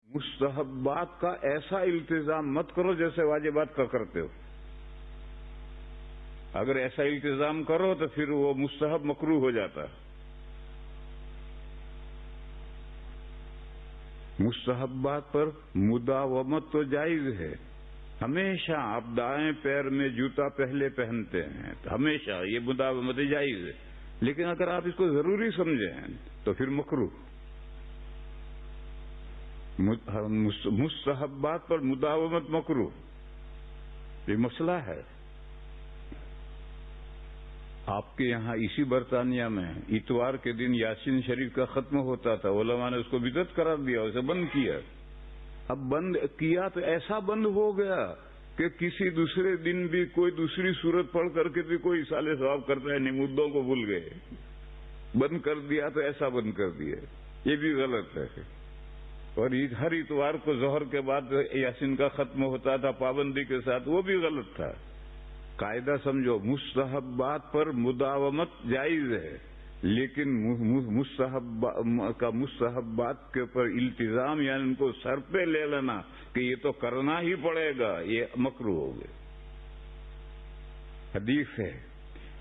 مستحبات کا ایسا التزام مت کرو جیسے واجبات کا کرتے ہو. اگر ایسا التزام کرو تو پھر وہ مستحب مکروہ ہو جاتا ہے. مستحبات پر مداومت تو جائز ہے. ہمیشہ آپ دائیں پیر میں جوتا پہلے پہنتے ہیں تو ہمیشہ یہ مداومت جائز ہے. لیکن اگر آپ اس کو ضروری سمجھیں تو پھر مکروہ. مستحبات پر مداومت مکروہ، یہ مسئلہ ہے. آپ کے یہاں اسی برطانیہ میں اتوار کے دن یاسین شریف کا ختم ہوتا تھا، علماء نے اس کو بدعت قرار دیا، اسے بند کیا. اب بند کیا تو ایسا بند ہو گیا کہ کسی دوسرے دن بھی کوئی دوسری صورت پڑھ کر کے بھی کوئی اصالہ ثواب کرتا ہے نہیں، مدوں کو بھول گئے. بند کر دیا تو ایسا بند کر دیا، یہ بھی غلط ہے. اور ہر اتوار کو ظہر کے بعد یاسین کا ختم ہوتا تھا پابندی کے ساتھ، وہ بھی غلط تھا. قاعدہ سمجھو، مستحبات پر مداومت جائز ہے، لیکن مستحبات کے اوپر التزام یعنی ان کو سر پہ لے لینا کہ یہ تو کرنا ہی پڑے گا، یہ مکروہ ہو گئے. حدیث ہے،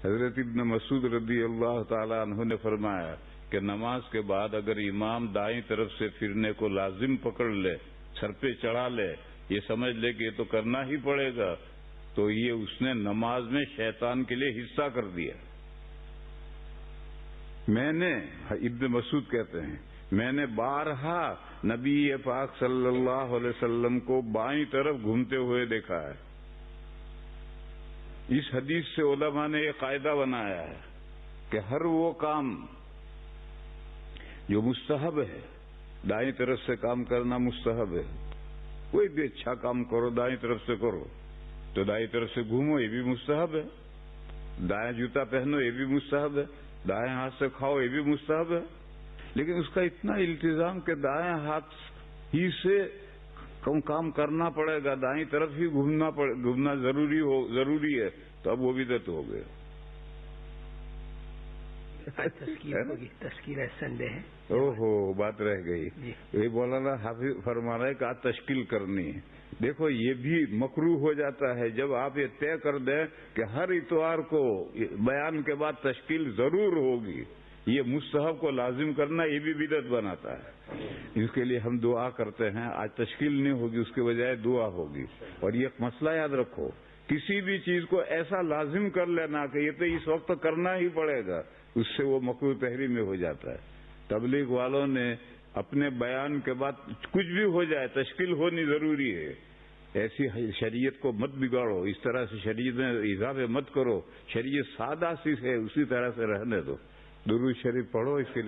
حضرت ابن مسعود رضی اللہ تعالی عنہ نے فرمایا کہ نماز کے بعد اگر امام دائیں طرف سے پھرنے کو لازم پکڑ لے، سر پہ چڑھا لے، یہ سمجھ لے کہ یہ تو کرنا ہی پڑے گا، تو یہ اس نے نماز میں شیطان کے لیے حصہ کر دیا. میں نے، ابن مسعود کہتے ہیں، میں نے بارہا نبی پاک صلی اللہ علیہ وسلم کو بائیں طرف گھومتے ہوئے دیکھا ہے. اس حدیث سے علماء نے یہ قاعدہ بنایا ہے کہ ہر وہ کام جو مستحب ہے، دائیں طرف سے کام کرنا مستحب ہے. کوئی بھی اچھا کام کرو دائیں طرف سے کرو، تو دائیں طرف سے گھومو، یہ بھی مستحب ہے. دائیں جوتا پہنو، یہ بھی مستحب ہے. دائیں ہاتھ سے کھاؤ، یہ بھی مستحب ہے. لیکن اس کا اتنا التزام کہ دائیں ہاتھ ہی سے کام کرنا پڑے گا، دائیں طرف ہی گھومنا ضروری ہے، تو اب وہ بدعت ہو گیا. تشکیل سنڈے ہے. اوہو، بات رہ گئی. یہ مولانا حافظ فرما رہے کہ آج تشکیل کرنی ہے. دیکھو یہ بھی مکروہ ہو جاتا ہے جب آپ یہ طے کر دیں کہ ہر اتوار کو بیان کے بعد تشکیل ضرور ہوگی. یہ مستحب کو لازم کرنا یہ بھی بدعت بناتا ہے. اس کے لیے ہم دعا کرتے ہیں. آج تشکیل نہیں ہوگی، اس کے بجائے دعا ہوگی. اور یہ مسئلہ یاد رکھو، کسی بھی چیز کو ایسا لازم کر لینا کہ یہ تو اس وقت کرنا ہی پڑے گا، اس سے وہ مکروہ تحریم میں ہو جاتا ہے. تبلیغ والوں نے اپنے بیان کے بعد کچھ بھی ہو جائے تشکیل ہونی ضروری ہے. ایسی شریعت کو مت بگاڑو، اس طرح سے شریعت میں اضافے مت کرو. شریعت سادہ سی ہے، اسی طرح سے رہنے دو. درود شریف پڑھو اس کے لیے.